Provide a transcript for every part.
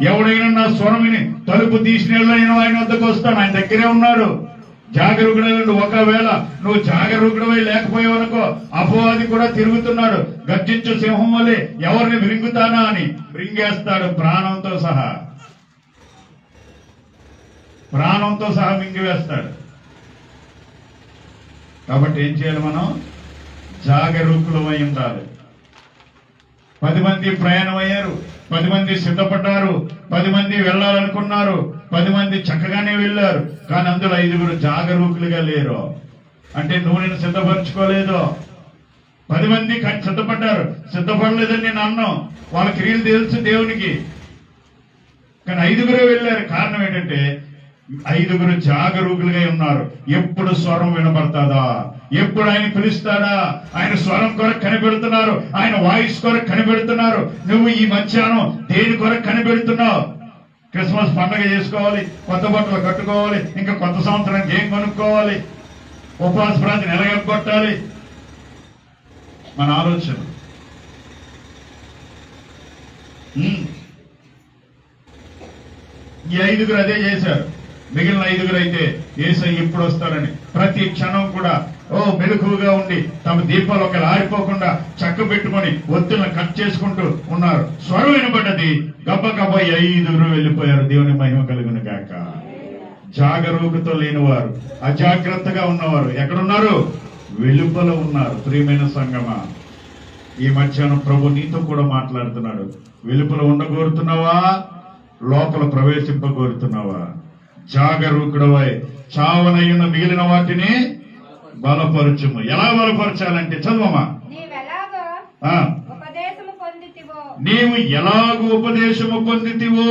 ఎవడైనా నా స్వరం విని తలుపు తీసిన నేను ఆయన వద్దకు వస్తాను. ఆయన దగ్గరే ఉన్నాడు. జాగరూకుడై ఉండు. ఒకవేళ నువ్వు జాగరూకుడవై లేకపోయావనుకో అపవాది కూడా తిరుగుతున్నాడు. గర్జించు సింహం వలె ఎవరిని మృంగుతానా అని మృంగేస్తాడు. ప్రాణంతో సహా మింగివేస్తాడు. కాబట్టి ఏం చేయాలి? మనం జాగరూకులమై ఉండాలి. 10 మంది ప్రయాణం అయ్యారు, 10 మంది సిద్ధపడ్డారు, 10 మంది వెళ్ళాలనుకున్నారు, 10 మంది చక్కగానే వెళ్ళారు. కానీ అందులో 5గురు జాగరూకులుగా లేరు. అంటే నూనెను సిద్ధపరచుకోలేదు. 10 మంది సిద్ధపడ్డారు, సిద్ధపడలేదని నేను అన్నాం. వాళ్ళ క్రియలు తెలుసు దేవునికి. కానీ 5గురు వెళ్ళారు. కారణం ఏంటంటే 5గురు జాగరూకులుగా ఉన్నారు. ఎప్పుడు స్వరం వినబడతాదా, ఎప్పుడు ఆయన పిలుస్తాడా, ఆయన స్వరం కొరకు కనిపెడుతున్నారు, ఆయన వాయిస్ కొరకు కనిపెడుతున్నారు. నువ్వు ఈ మధ్యాహ్నం దేని కొరకు కనిపెడుతున్నావు? క్రిస్మస్ పండుగ చేసుకోవాలి, కొత్త బట్టలు కట్టుకోవాలి, ఇంకా కొత్త సంవత్సరానికి ఏం కొనుక్కోవాలి, ఉపవాస ప్రాంతం ఎలాగొట్టాలి, మన ఆలోచన. ఈ 5గురు అదే చేశారు. మిగిలిన 5గురు అయితే యేసయ్య ఎప్పుడు వస్తారని ప్రతి క్షణం కూడా మెలకువగా ఉండి తమ దీపాలు ఒకరు ఆరిపోకుండా చక్క పెట్టుకొని ఒత్తులను కట్ చేసుకుంటూ ఉన్నారు. స్వరం వినబడ్డది. గబ్బ 5గురు వెళ్ళిపోయారు. దేవుని మహిమ కలుగును గాక. జాగరూకత లేనివారు, అజాగ్రత్తగా ఉన్నవారు ఎక్కడున్నారు? వెలుపల ఉన్నారు. ప్రియమైన సంగమా, ఈ మధ్యాహ్నం ప్రభు నీతో కూడా మాట్లాడుతున్నాడు. వెలుపల ఉండగోరుతున్నావా, లోపల ప్రవేశింపగోరుతున్నావా? జాగరూకుడవై చావనయున్న మిగిలిన వాటిని బలపరచుము. ఎలా బలపరచాలంటే చదవమా. నీవు ఎలాగ ఉపదేశము పొందితివో,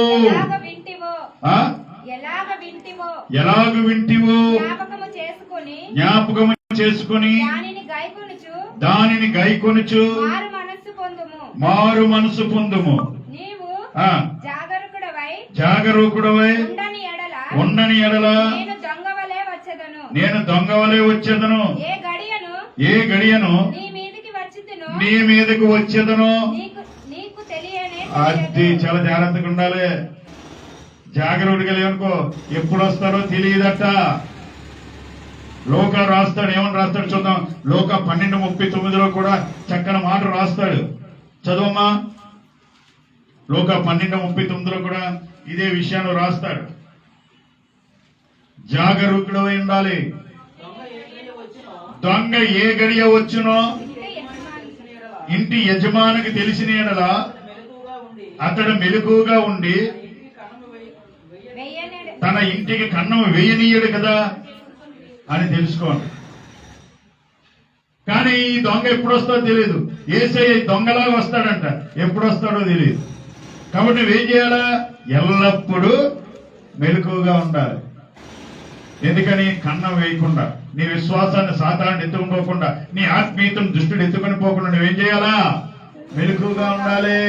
ఎలాగ వింటివో జ్ఞాపకము చేసుకుని దానిని గైకొనుచు మారు మనస్సు పొందుము. జాగరూకుడవై ఉండని ఎడల నేను దొంగవలే వచ్చేదను. ఏ గడియను నీ మీదకి వచ్చేదను. అది చాలా జాగ్రత్తగా ఉండాలి. జాగరూకుడిగా లేవనుకో ఎప్పుడు వస్తారో తెలియదట. లోక రాస్తాడు. ఏమని రాస్తాడు చూద్దాం. లోక 12:39 కూడా చక్కని మాట రాస్తాడు. చదవమ్మా. లోక 12:39 కూడా ఇదే విషయాన్ని రాస్తాడు. జాగరూకుడై ఉండాలి. దొంగ ఏ గడియ వచ్చునో ఇంటి యజమానికి తెలిసిన ఎడల అతడు మెలకువగా ఉండి తన ఇంటికి కన్నం వేయనీయడు కదా అని తెలుసుకోండి. కానీ ఈ దొంగ ఎప్పుడు వస్తాడో తెలియదు. యేసయ్య దొంగలాగా వస్తాడంట. ఎప్పుడు వస్తాడో తెలియదు. కాబట్టి నువ్వేం చేయాలా? ఎల్లప్పుడూ మెలకువగా ఉండాలి. ఎందుకని? కన్నం వేయకుండా, నీ విశ్వాసాన్ని సాతాన్ని ఎత్తుకుపోకుండా, నీ ఆత్మీయతను దుష్టుడు ఎత్తుకొని పోకుండా నువ్వేం చేయాలా? మెలకువగా ఉండాలి.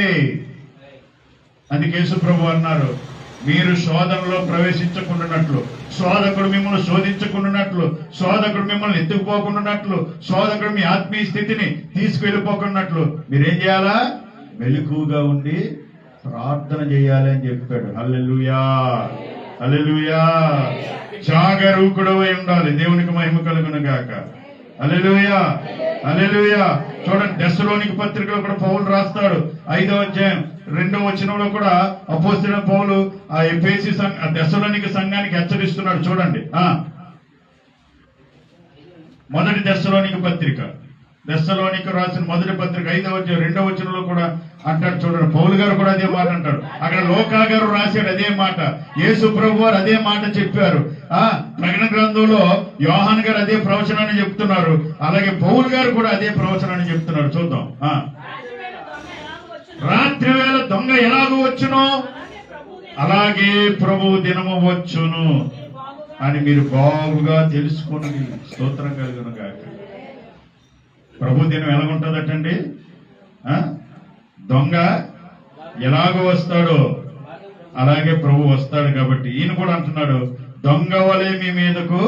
అందుకే యేసు ప్రభు అన్నారు, మీరు శోధనలో ప్రవేశించకుండానట్లు, శోధకుడు మిమ్మల్ని శోధించకుండానట్లు, శోధకుడు మిమ్మల్ని ఎత్తుకుపోకుండానట్లు, శోధకుడు మీ ఆత్మీయ స్థితిని తీసుకువెళ్ళిపోకున్నట్లు మీరేం చేయాలా? మెలకువగా ఉండి ప్రార్థన చేయాలి అని చెప్పాడు. హల్లెలూయా, హల్లెలూయా. జాగరూకుడవై ఉండాలి. దేవునికి మహిమ కలుగును గాక. హల్లెలూయా, హల్లెలూయా. చూడండి, దెస్సలోనిక పత్రికలో కూడా పౌలు రాస్తాడు. 5వ అధ్యాయం 2వ వచనంలో కూడా అపోస్తలుడైన పౌలు ఆ ఎఫెసీ దెస్సలోనిక సంఘానికి హెచ్చరిస్తున్నాడు. చూడండి, మొదటి దెస్సలోనిక పత్రిక, దెస్సలోనిక రాసిన మొదటి పత్రిక 5వ అధ్యాయం 2వ వచనంలో కూడా అంటాడు. చూడండి, పౌలు గారు కూడా అదే మాట అంటాడు. అక్కడ లోకా గారు రాశాడు అదే మాట. యేసు ప్రభు వారు అదే మాట చెప్పారు. ప్రకటన గ్రంథంలో యోహాన్ గారు అదే ప్రవచనాన్ని చెప్తున్నారు. అలాగే పౌలు గారు కూడా అదే ప్రవచనాన్ని చెప్తున్నారు. చూద్దాం. రాత్రి వేళ దొంగ ఎలాగూ వచ్చునో అలాగే ప్రభు దినము వచ్చును అని మీరు బాగుగా తెలుసుకుని స్తోత్రం కలుగును గాక. ప్రభు దినం ఎలాగుంటుందటండి? దొంగ ఎలాగో వస్తాడో అలాగే ప్రభు వస్తాడు. కాబట్టి ఈయన కూడా అంటున్నాడు, దొంగ వలె మీ మీదకు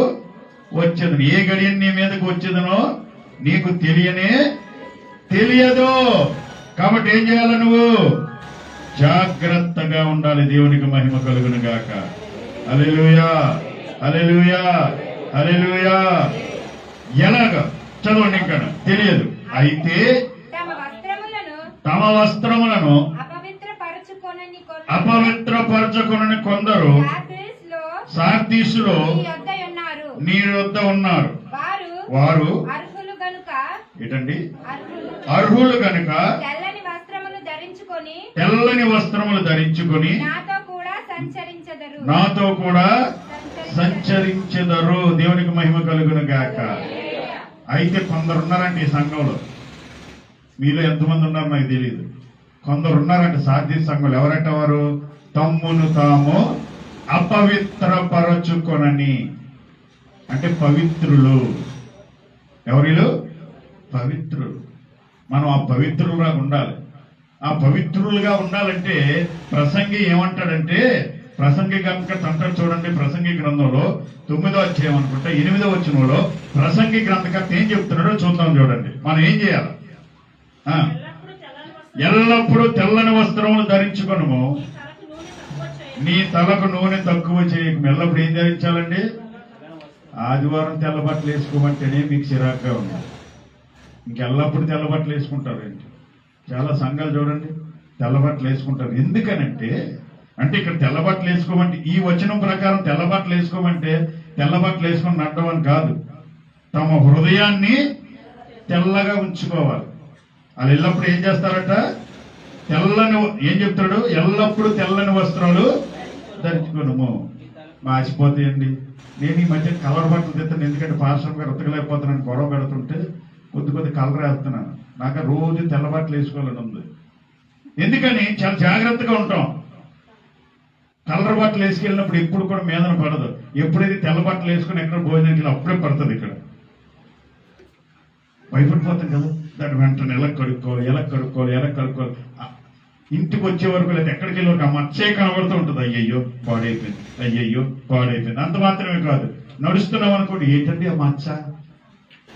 వచ్చేదను. ఏ గడియ నీ మీదకు వచ్చేదనో నీకు తెలియదు. కాబట్టి ఏం చేయాలి? నువ్వు జాగ్రత్తగా ఉండాలి. దేవునికి మహిమ కలుగును గాక. హల్లెలూయా, హల్లెలూయా, హల్లెలూయా. ఎలాగ చదవండి, ఇంకా తెలియదు. అయితే తమ వస్త్రములను అపవిత్రపరచుకొనని కొందరు సార్దీసులో నీ యొద్ద ఉన్నారు. వారు ఏంటండి? అర్హులు గనుక తెల్లని వస్త్రములు ధరించుకొని నాతో కూడా సంచరించెదరు. దేవునికి మహిమ కలుగును గాక. అయితే కొందరు ఉన్నారండి ఈ సంఘంలో. మీలో ఎంతమంది ఉన్నారు నాకు తెలియదు. కొందరు ఉన్నారంటే సాధ్య సంఘంలో. ఎవరంట వారు? తమ్మును తాము అపవిత్రపరచుకొనని, అంటే పవిత్రులు. ఎవరిలో? పవిత్రులు. మనం ఆ పవిత్రులుగా ఉండాలి. ఆ పవిత్రులుగా ఉండాలంటే ప్రసంగి ఏమంటాడంటే, ప్రసంగి కనుక తండ్రి చూడండి, ప్రసంగి గ్రంథంలో 9వ అధ్యాయం అనుకుంటా 8వ వచనంలో ప్రసంగి గ్రంథకర్త ఏం చెప్తున్నాడో చూద్దాం. చూడండి, మనం ఏం చేయాలి? ఎల్లప్పుడూ తెల్లని వస్త్రములు ధరించుకొనుము, నీ తలకు నూనె తక్కువ చేయకు. ఎల్లప్పుడు ఏం ధరించాలండి? ఆదివారం తెల్ల బట్టలు వేసుకోమంటేనే మీకు చిరాగ్గా ఉంది. ఇంకెల్లప్పుడు తెల్ల బట్టలు వేసుకుంటారు ఏంటి? చాలా సంఘాలు చూడండి తెల్ల బట్టలు వేసుకుంటారు. ఎందుకనంటే, అంటే ఇక్కడ తెల్ల బట్టలు వేసుకోమంటే, ఈ వచనం ప్రకారం తెల్ల బట్టలు వేసుకోమంటే తెల్ల బట్టలు వేసుకొని నడడం అని కాదు. తమ హృదయాన్ని తెల్లగా ఉంచుకోవాలి. వాళ్ళు ఎల్లప్పుడు ఏం చేస్తారట? తెల్లని, ఏం చెప్తాడు? ఎల్లప్పుడూ తెల్లని వస్త్రాలు ధరించుకోను. మాసిపోతాయండి. నేను ఈ మధ్య కలర్ బట్టలు తెస్తాను, ఎందుకంటే పాస్టర్ గారు ఉతకలేకపోతున్నాను, గొడవ పెడుతుంటే కొద్ది కలర్ వేస్తున్నాను. నాకు రోజు తెల్ల బట్టలు వేసుకోవాలని ఉంది. ఎందుకని? చాలా జాగ్రత్తగా ఉంటాం. కలర్ బట్టలు వేసుకెళ్ళినప్పుడు ఎప్పుడు కూడా మీదన పడదు. ఎప్పుడైతే తెల్ల బట్టలు వేసుకుని ఎక్కడ భోజనానికి అప్పుడే పడుతుంది. ఇక్కడ భయపడిపోతాం కదా, దాన్ని వెంటనే ఎలా కడుక్కోవాలి. ఇంటికి వచ్చే వరకు లేదా ఎక్కడికి వెళ్ళే వరకు ఆ మచ్చే కనబడుతూ ఉంటుంది. అయ్యయ్యో పాడైపోయింది. అంత మాత్రమే కాదు, నడుస్తున్నాం అనుకోండి, ఏంటండి ఆ మచ్చ?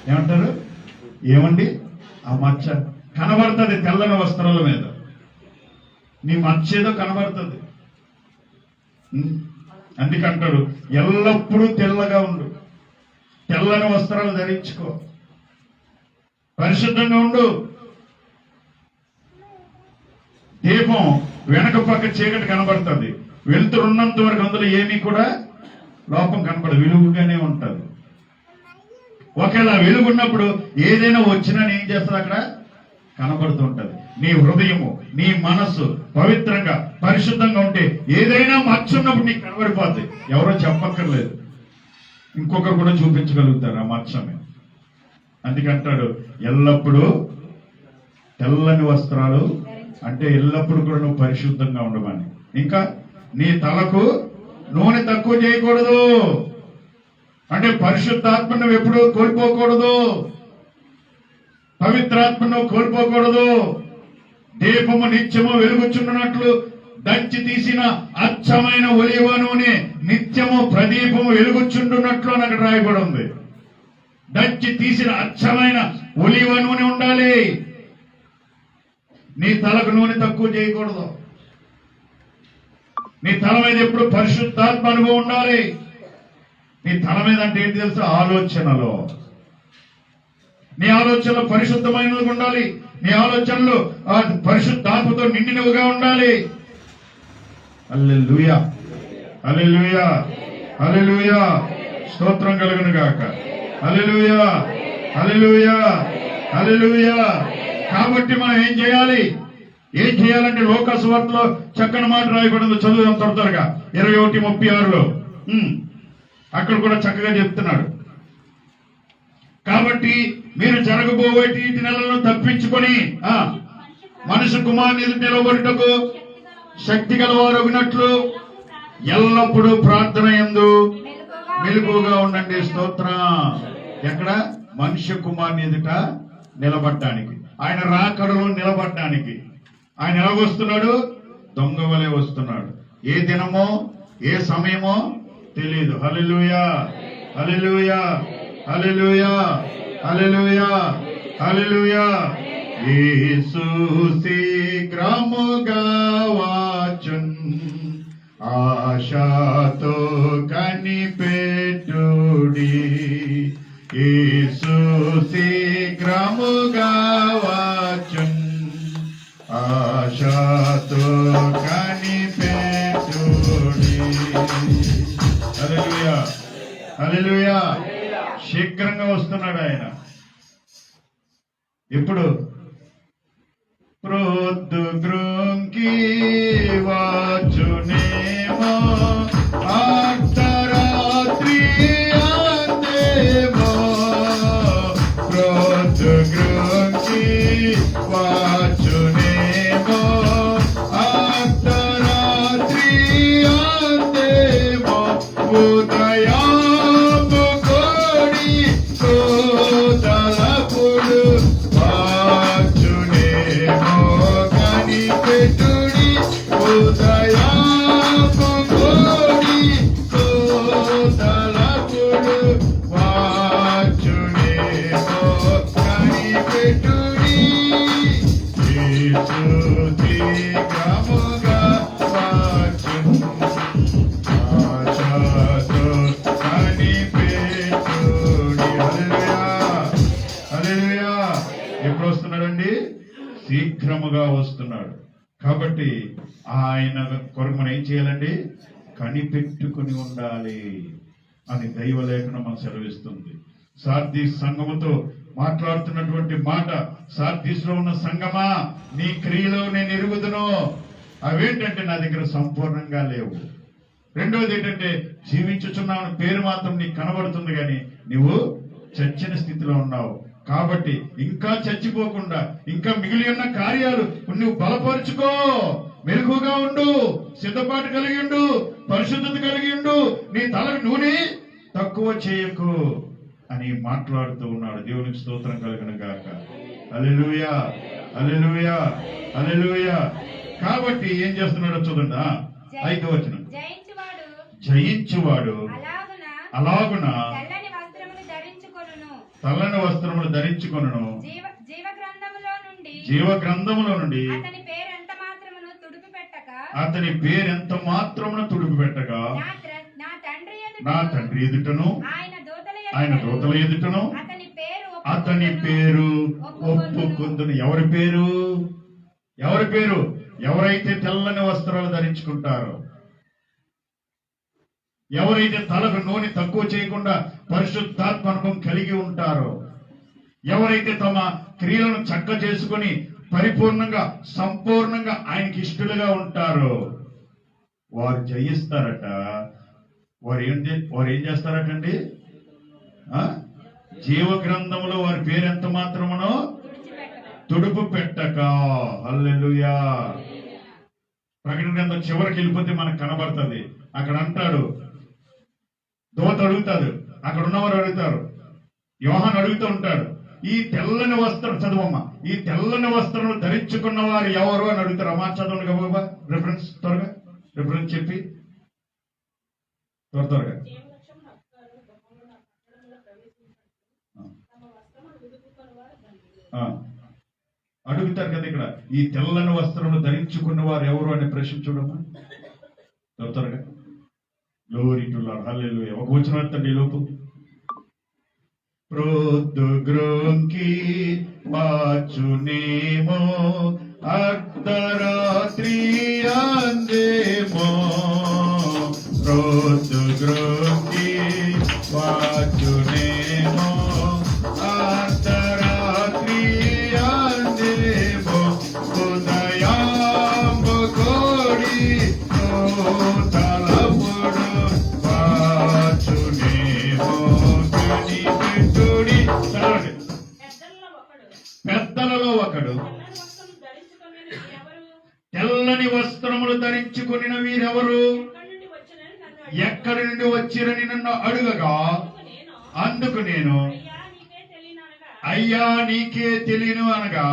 ఏమంటారు? ఏమండి ఆ మచ్చ కనబడుతుంది తెల్లని వస్త్రాల మీద. నీ మచ్చేదో కనబడుతుంది. అందుకంటాడు ఎల్లప్పుడూ తెల్లగా ఉండు, తెల్లని వస్త్రాలు ధరించుకో, పరిశుద్ధంగా ఉండు. దీపం వెనక పక్క చీకటి కనబడుతుంది. వెలుతురున్నంత వరకు అందులో ఏమీ కూడా లోపం కనబడదు, వెలుగుగానే ఉంటుంది. ఒకవేళ వెలుగున్నప్పుడు ఏదైనా వచ్చినా ఏం చేస్తుంది? అక్కడ కనబడుతూ ఉంటది. నీ హృదయము, నీ మనస్సు పవిత్రంగా పరిశుద్ధంగా ఉంటే ఏదైనా మచ్చున్నప్పుడు నీకు కనబడిపోద్ది. ఎవరో చెప్పక్కర్లేదు, ఇంకొకరు కూడా చూపించగలుగుతారు ఆ మచ్చని. అందుకంటాడు ఎల్లప్పుడూ తెల్లని వస్త్రాలు, అంటే ఎల్లప్పుడూ కూడా నువ్వు పరిశుద్ధంగా ఉండమని. ఇంకా నీ తలకు నూనె తక్కువ చేయకూడదు, అంటే పరిశుద్ధాత్మ నువ్వు ఎప్పుడూ కోల్పోకూడదు, పవిత్రాత్మ నువ్వు కోల్పోకూడదు. దీపము నిత్యము వెలుగుచున్నట్లు దంచి తీసిన అచ్చమైన ఒలివ నూనె నిత్యము ప్రదీపము వెలుగుచుండున్నట్లు అని అక్కడ రాయబడి ఉంది. దంచి తీసిన అచ్చమైన ఒలివ నూనె ఉండాలి. నీ తలకు నూనె తక్కువ చేయకూడదు. నీ తల మీద ఎప్పుడు పరిశుద్ధాత్మ అనుభవం ఉండాలి. నీ తల మీద అంటే ఏంటి తెలుసా? ఆలోచనలో, నీ ఆలోచనలు పరిశుద్ధమైనవిగా ఉండాలి. నీ ఆలోచనలు పరిశుద్ధాత్మతో నిండినవిగా ఉండాలి. హల్లెలూయా, హల్లెలూయా, హల్లెలూయా. స్తోత్రం కలుగును గాక. హల్లెలూయా, హల్లెలూయా, హల్లెలూయా. కాబట్టి మనం ఏం చేయాలి? ఏం చేయాలంటే లోకా సువార్తలో చక్కని మాట రాయబడింది, చదువుదాం త్వరగా. 21:36 అక్కడ కూడా చక్కగా చెప్తున్నాడు. కాబట్టి మీరు జరగబోయే ఈ నెలలను తప్పించుకొని మనుష్య కుమారుని ఎదుట నిలబడుటకు శక్తి గలవారగినట్లు ఎల్లప్పుడూ ప్రార్థన యందు మెలకువగా ఉండండి. స్తోత్రం. ఎక్కడ? మనుష్య కుమారుని ఎదుట నిలబడ్డానికి, ఆయన రాకడలో నిలబడ్డానికి. ఆయన ఎలా వస్తున్నాడు? దొంగ వలె వస్తున్నాడు. ఏ దినమో ఏ సమయమో తెలియదు. హల్లెలూయా, హల్లెలూయా, హల్లెలూయా, హల్లెలూయా, హల్లెలూయా. యేసు శీఘ్రముగా ఆశతో కనిపెట్టుడి, యేసు శీఘ్రముగా వచ్చున్. ఆశతో కనిపెట్టుడి. హల్లెలూయా, హల్లెలూయా. శీఘ్రంగా వస్తున్నాడు ఆయన. ఇప్పుడు ప్రొద్దుగ్రుంకి వచ్చునేమో, అర్ధరాత్రి అందేమో. ప్రొద్దుగ్రుంకి వచ్చునేమో, అర్ధరాత్రి అందేమో. ఉదయము కోడి కోతలపుడు వచ్చునేమో, కనిపెట్టుడి. ఉదయము కోడి కోతలపుడు వచ్చునేమో, కనిపెట్టుడి. యేసు శీఘ్రముగా వచ్చును. ఆశతో కనిపెట్టుడి. హల్లెలూయా, హల్లెలూయా. ఎప్పుడు వస్తున్నాడండి? శీఘ్రముగా వస్తున్నాడు. కాబట్టి ఆయన కొరకు మనం ఏం చేయాలండి? కనిపెట్టుకుని ఉండాలి అని దైవలేఖనం మనం సెలవిస్తుంది. సార్దీస్ సంఘముతో మాట్లాడుతున్నటువంటి మాట, సార్దీస్ లో ఉన్న సంఘమా, నీ క్రియలో నేను ఎరుగుదును. అవేంటంటే నా దగ్గర సంపూర్ణంగా లేవు. రెండోది ఏంటంటే జీవించుచున్నావు పేరు మాత్రం నీకు కనబడుతుంది, కానీ నువ్వు చచ్చిన స్థితిలో ఉన్నావు. కాబట్టి ఇంకా చచ్చిపోకుండా ఇంకా మిగిలి ఉన్న కార్యాలు నువ్వు బలపరుచుకో, మెరుగుగా ఉండు, సిద్ధపాటు కలిగి ఉండు, పరిశుద్ధత కలిగి ఉండు, నీ తలకు నూనె తక్కువ చేయకు అని మాట్లాడుతూ ఉన్నాడు. దేవునికి స్తోత్రం కలుగును గాక. హల్లెలూయా, హల్లెలూయా, హల్లెలూయా. కాబట్టి ఏం చేస్తున్నాడో చూడండి. 5వ వచనం. జయించువాడు అలాగున తెల్లని వస్త్రములు ధరించుకొనును, జీవ గ్రంథములో నుండి అతని పేరెంత మాత్రమును తుడిపి పెట్టగా నా తండ్రి ఎదుటను ఆయన దూతల ఎదుటను అతని పేరు ఒప్పుకుందును. ఎవరి పేరు? ఎవరి పేరు? ఎవరైతే తెల్లని వస్త్రాలు ధరించుకుంటారో, ఎవరైతే తలకు నూనె తక్కువ చేయకుండా పరిశుద్ధాత్మకం కలిగి ఉంటారో, ఎవరైతే తమ క్రియలను చక్క చేసుకుని పరిపూర్ణంగా సంపూర్ణంగా ఆయనకి ఇష్టలుగా ఉంటారో వారు జయిస్తారట. వారు ఏం చేస్తారటండి? జీవ గ్రంథంలో వారి పేరు ఎంత మాత్రమునో తుడుపు పెట్టక. హల్లెలూయా. ప్రకటన గ్రంథం చివరికి వెళ్ళిపోతే మనకు కనబడుతుంది. అక్కడ అంటాడు, దోత అడుగుతాడు, అక్కడ ఉన్నవారు అడుగుతారు, యోహాను అడుగుతూ ఉంటాడు, ఈ తెల్లని వస్త్రం చదువమ్మ, ఈ తెల్లని వస్త్రం ధరించుకున్న వారు ఎవరు అని అడుగుతారు. అమ్మా చదవండి గబగబా, రిఫరెన్స్ త్వరగా, రిఫరెన్స్ చెప్పి త్వరగా. అడుగుతారు కదా ఇక్కడ, ఈ తెల్లని వస్త్రములు ధరించుకున్న వారు ఎవరు అనే ప్రశ్న చూడమ్మా త్వరగా. Glory to Lord. హల్లెలూయా. ఒక వచనం ఎత్తండి లోపు. ప్రొద్దుగ్రుంకి వచ్చునేమో, అర్ధరాత్రి అందేమో. ప్రొద్దుగ్రుంకి వచ్చునేమో, అర్ధరాత్రి అందేమో. ఉదయంబు కోడి కోతలపుడు వచ్చునేమో, కనిపెట్టుడి. పెద్దలలో ఒకడు తెల్లని వస్త్రములు ధరించుకుని వీరెవరు, ఎక్కడి నుండి వచ్చిరని నన్ను అడుగగా, అందుకు నేను అయ్యా నీకే తెలియను అనగా,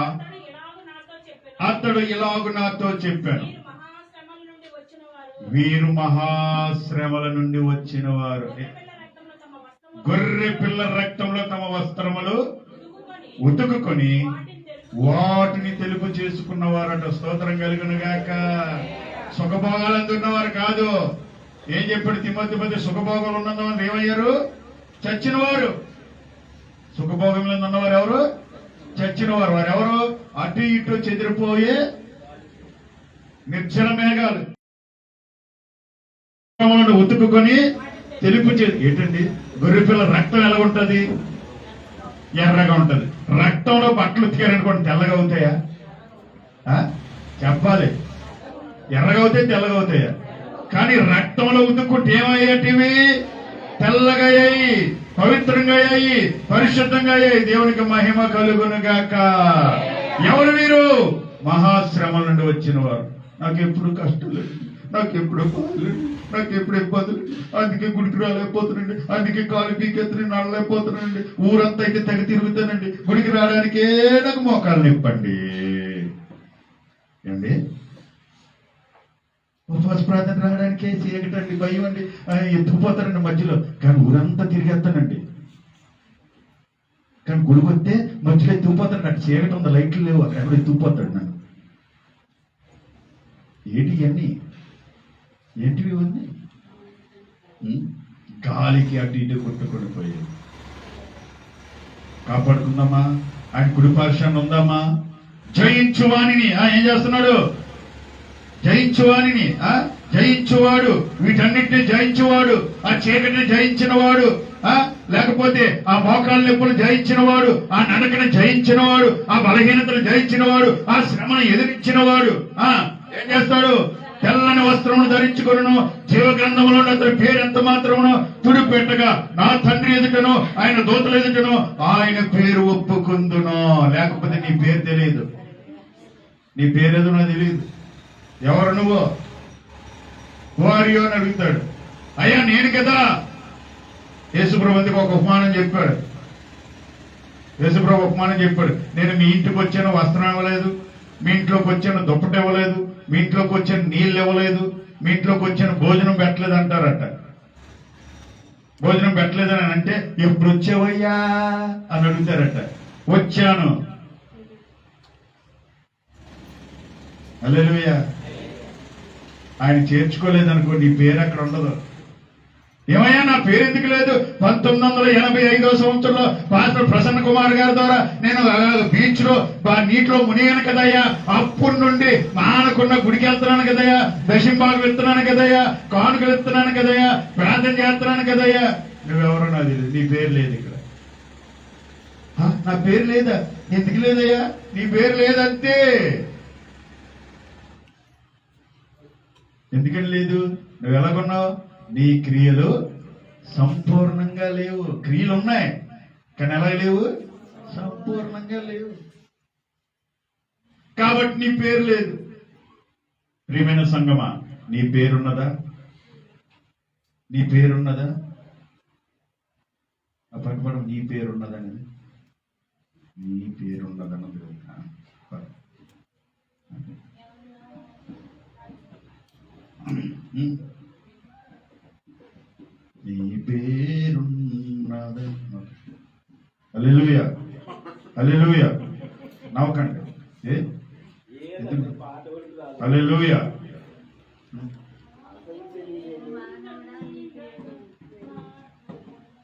అతడు ఇలాగు నాతో చెప్పాను, వీరు మహాశ్రమల నుండి వచ్చిన వారు, గొర్రె పిల్ల రక్తంలో తమ వస్త్రములు ఉతుకుకొని వాటిని తెలుపు చేసుకున్న వారట. స్తోత్రం కలుగును గాక. సుఖభోగాలందు ఉన్నవారు కాదు. ఏం చెప్పాడు తిమోతిపతి? సుఖభోగాలు ఉన్నవారు ఏమయ్యారు? చచ్చిన వారు. సుఖభోగంలో ఉన్నవారు ఎవరు? చచ్చిన వారు. వారు ఎవరు? అటు ఇటు చెదిరిపోయే నిర్జల మేఘాలు. ఉతుకుని తెలుపు ఏంటండి? గొర్రెపిల్ల రక్తం ఎలా ఉంటది? ఎర్రగా ఉంటది. రక్తంలో బట్టలు ఉతికారనుకోండి తెల్లగా అవుతాయా? చెప్పాలి. ఎర్రగా అవుతాయి, తెల్లగా అవుతాయా? కానీ రక్తంలో ఉతుక్కుంటే ఏమయ్యేటివి? తెల్లగా అయ్యాయి, పవిత్రంగా అయ్యాయి, పరిశుద్ధంగా అయ్యాయి. దేవునికి మహిమ కలుగునుగాక. ఎవరు వీరు? మహాశ్రమల నుండి వచ్చిన వారు. నాకెప్పుడు కష్టాలు, నాకెప్పుడు బాధలు, నాకెప్పుడు ఇబ్బందులు, అందుకే గుడికి రాలేకపోతున్నాండి, అందుకే కాలు పీకెత్తుని నడలేకపోతున్నానండి, ఊరంతా అయితే తెగ తిరుగుతానండి, గుడికి రావడానికే నాకు మోకాలు నిప్పండి. ఏండి ఉపవాస ప్రార్థన రావడానికే చీకటండి, భయం అండి, ఎత్తుకుపోతానండి మధ్యలో. కానీ ఊరంతా తిరిగేస్తానండి. కానీ గుడికి వస్తే మధ్యలో ఎత్తుకుపోతాను. నాకు చీకటి ఉంది, లైట్లు లేవు, అక్కడ ఎత్తుకుపోతాడు నన్ను. ఏంటి ఇవన్నీ? ఏంటివి ఇవన్నీ? గాలికి అటు ఇటు కొట్టుకొని పోయాయి. కాపాడుకుందామా? ఆయన కుడిపార్శ్వాన్ని ఉందామా? జయించువాణిని ఏం చేస్తున్నాడు? జయించువాణిని, జయించువాడు, వీటన్నిటిని జయించువాడు, ఆ చీకటిని జయించిన వాడు, లేకపోతే ఆ మోకాళ్ళ నొప్పులు జయించిన వాడు, ఆ నడకను జయించిన వాడు, ఆ బలహీనతను జయించిన వాడు, ఆ శ్రమను ఎదిరించిన వాడు ఏం చేస్తాడు? తెల్లని వస్త్రమును ధరించుకొనును, జీవగ్రంథంలో అతని పేరు ఎంత మాత్రమును తుడి పెట్టగా నా తండ్రి ఎదుటను ఆయన దూతల ఎదుటను ఆయన పేరు ఒప్పుకుందును. లేకపోతే నీ పేరు తెలియదు. నీ పేరేదో నాకు తెలియదు. ఎవరు నువ్వు? వారియో అని అడుగుతాడు. అయ్యా నేను కదా. యేసుప్రభుకి ఒక ఉపమానం చెప్పాడు. యేసుప్రభు ఉపమానం చెప్పాడు. నేను మీ ఇంటికి వచ్చాను, వస్త్రం ఇవ్వలేదు. మీ ఇంట్లోకి వచ్చాను, దుప్పటి ఇవ్వలేదు. మీ ఇంట్లోకి వచ్చాను, నీళ్ళు ఇవ్వలేదు. మీ ఇంట్లోకి వచ్చాను, భోజనం పెట్టలేదు అంటారట. భోజనం పెట్టలేదని అంటే ఎప్పుడు వచ్చావయ్యా అని అడుగుతారట. వచ్చాను. హల్లెలూయా. ఆయన చేర్చుకోలేదనుకో నీ పేరు అక్కడ ఉండదు. ఏమయ్యా నా పేరు ఎందుకు లేదు? 1985 సంవత్సరంలో పాస్టర్ ప్రసన్న కుమార్ గారి ద్వారా నేను బీచ్ లో నీటిలో మునిగాను కదయ్యా. అప్పటి నుండి మానకున్న గుడికి వెళ్తున్నాను కదయ్యా, దశంబాగు వెళ్తున్నాను కదయ్యా, కానుకలు వెళ్తున్నాను కదయ్యా, ప్రార్థన చేస్తున్నాను కదయ్యా. నువ్వెవరో నాది నీ పేరు లేదు ఇక్కడ. నా పేరు లేదా? ఎందుకు లేదయ్యా? నీ పేరు లేదంతే. ఎందుకని లేదు? నువ్వు ఎలాగున్నావు? నీ క్రియలు సంపూర్ణంగా లేవు. క్రియలు ఉన్నాయి కానీ ఎలా లేవు? సంపూర్ణంగా లేవు. కాబట్టి నీ పేరు లేదు. ప్రియమైన సంగమా, నీ పేరున్నదా? నీ పేరున్నదా? ఆ పక్కపడం నీ పేరున్నదని, నీ పేరున్నదన్నది. నీ పేరున్నది. హల్లెలూయా, హల్లెలూయా. నవ్వకండి. హల్లెలూయా.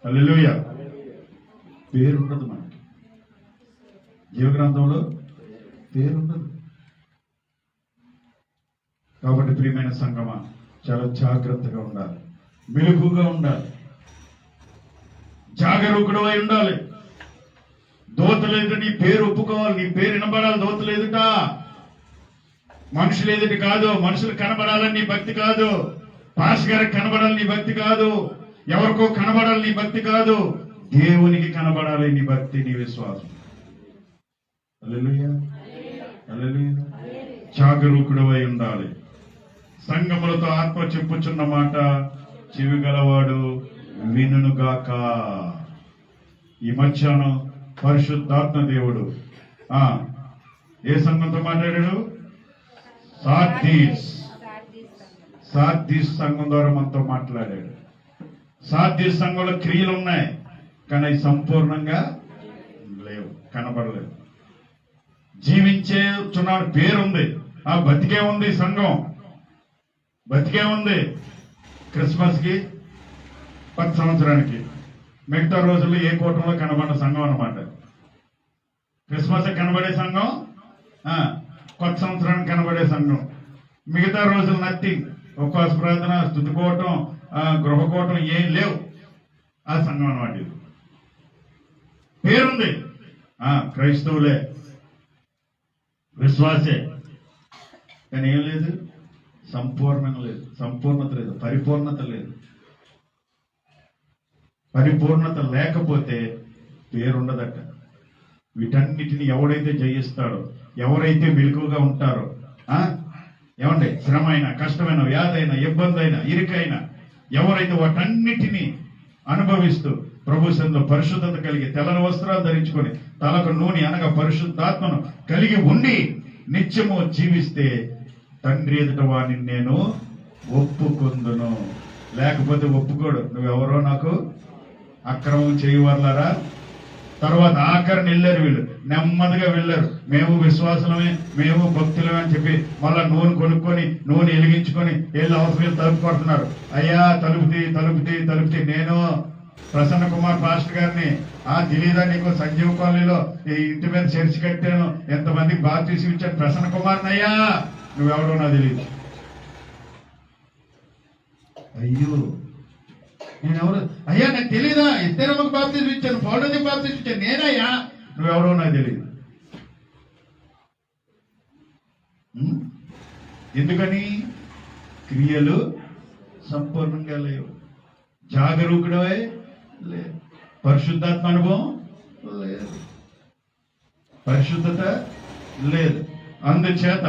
హల్లెలూయా. పేరుండదు మనకి. జీవగ్రంథంలో పేరుండదు. కాబట్టి ప్రియమైన సంగమా, చాలా జాగ్రత్తగా ఉండాలి, మెలుగుగా ఉండాలి, జాగరూకుడు అయి ఉండాలి. దోతలు ఎదుట నీ పేరు ఒప్పుకోవాలి, నీ పేరు వినబడాలి. దోతలు ఎదుట, మనుషులు ఎదుట కాదు. మనుషులు కనబడాలని నీ భక్తి కాదు. పాస్ గారికి కనబడాలి నీ భక్తి కాదు. ఎవరికో కనబడాలి నీ భక్తి కాదు. దేవునికి కనబడాలి నీ భక్తి, నీ విశ్వాసం. హల్లెలూయా, హల్లెలూయా. జాగరూకుడు అయి ఉండాలి. సంగములతో ఆత్మ చెప్పుచున్న మాట చెవి గలవాడు వినుగాక. ఈ మధ్యాహ్నం పరిశుద్ధాత్మ దేవుడు ఏ సంఘంతో మాట్లాడాడు? సార్దీస్ సంఘం ద్వారా మనతో మాట్లాడాడు. సార్దీస్ సంఘంలో క్రియలు ఉన్నాయి కానీ అవి సంపూర్ణంగా లేవు, కనబడలేవు. జీవించే చున్నాడు పేరుంది, బతికే ఉంది సంఘం బతికే ఉంది. క్రిస్మస్కి, కొత్త సంవత్సరానికి, మిగతా రోజుల్లో ఏ కూటంలో కనబడిన సంఘం అన్నమాట. క్రిస్మస్ కనబడే సంఘం, కొత్త సంవత్సరానికి కనబడే సంఘం. మిగతా రోజులు నథింగ్. ఉపవాస ప్రార్థన, స్తుతికోవటం, గృహకోవటం ఏం లేవు. ఆ సంఘం అన్నమాట. ఇది పేరుంది, క్రైస్తవులే, విశ్వాసే, కానీ ఏం లేదు, సంపూర్ణంగా లేదు, సంపూర్ణత లేదు, పరిపూర్ణత లేదు. పరిపూర్ణత లేకపోతే పేరుండదట. వీటన్నిటిని ఎవడైతే జయిస్తాడో, ఎవరైతే మెలకుగా ఉంటారో, ఏమండి, శ్రమ అయినా, కష్టమైన, వ్యాధైనా, ఇబ్బంది అయినా, ఇరుకైనా, ఎవరైతే వాటన్నిటినీ అనుభవిస్తూ ప్రభు సన్నిధిలో పరిశుద్ధత కలిగి తెల్లని వస్త్రాలు ధరించుకొని తలకు నూనె అనగా పరిశుద్ధాత్మను కలిగి ఉండి నిత్యము జీవిస్తే తండ్రి ఎదుట వాడిని నేను ఒప్పుకొందును. లేకపోతే ఒప్పుకోడు. నువ్వెవరో నాకు అక్రమం చేయవర్లారా. తర్వాత ఆఖరిని వెళ్ళారు వీళ్ళు, నెమ్మదిగా వెళ్ళారు. మేము విశ్వాసమే, మేము భక్తులమే అని చెప్పి మళ్ళా నూనె కొనుక్కొని నూనె వెలిగించుకొని వెళ్ళి అవసరం తలుపు కొడుతున్నారు. అయ్యా తలుపుతి నేను ప్రసన్న కుమార్ పాస్టర్ గారిని. తెలీదా నీకు? సంజీవ్ కాలనీలో ఈ ఇంటి మీద చర్చి కట్టాను, ఎంతమందికి బాప్తీసం ఇచ్చాను. ప్రసన్న కుమార్ని. అయ్యా నువ్వెవడో నాకు తెలియదు. అయ్యో నేనెవరు? అయ్యా నాకు తెలీదా? ఇద్దరమ్మకు బాప్తీసం ఇచ్చాను, పౌడర్కి బాప్తీసం ఇచ్చాను. నేనయ్యా. నువ్వెవడో నాకు తెలియదు. ఎందుకని? క్రియలు సంపూర్ణంగా లేవు. జాగరూకుడవే లేదు. పరిశుద్ధాత్మ అనుభవం లేదు. పరిశుద్ధత లేదు. అందుచేత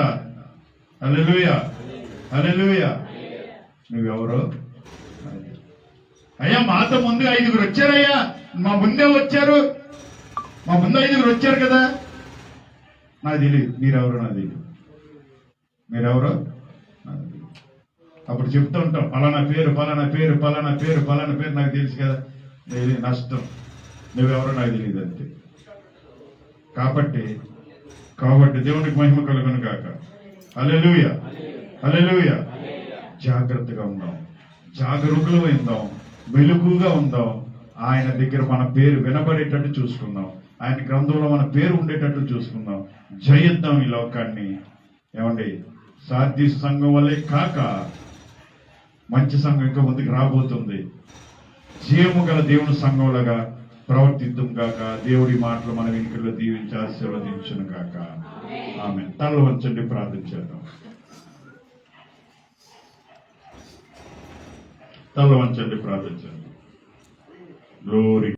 హల్లెలూయా నువ్వెవరో. అయ్యా మాతో ముందు 5గురు వచ్చారయ్యా, మా ముందే వచ్చారు, మా ముందు 5గురు వచ్చారు కదా. నాకు తెలియదు మీరెవరో, నాకు తెలియదు మీరెవరో. అప్పుడు చెప్తూ ఉంటాం, పలానా పేరు నాకు తెలుసు కదా. నష్టం. నువ్వెవరో నాకు తెలియదు అంతే. కాబట్టి దేవునికి మహిమ కలుగును గాక. హల్లెలూయా. జాగ్రత్తగా ఉందాం, జాగరూకులు ఉందాం, మెలకుగా ఉందాం. ఆయన దగ్గర మన పేరు వినబడేటట్టు చూసుకుందాం. ఆయన గ్రంథంలో మన పేరు ఉండేటట్టు చూసుకుందాం. జయిద్దాం ఈ లోకాన్ని. ఏమండి, సార్దీసు సంఘం వల్లే కాక మంచి సంఘం ఇంకా ముందుకు రాబోతుంది. జీవము గల దేవుని సంఘంలాగా ప్రవర్తిద్దాం గాక. దేవుడి మాటలు మన వెనుకల్లో దీవించి ఆశీర్వదించును గాక. ఆమేన్. తలలు వంచండి, ప్రార్థన చేద్దాం. తలలు వంచండి, ప్రార్థన చేద్దాం. గ్లోరీ.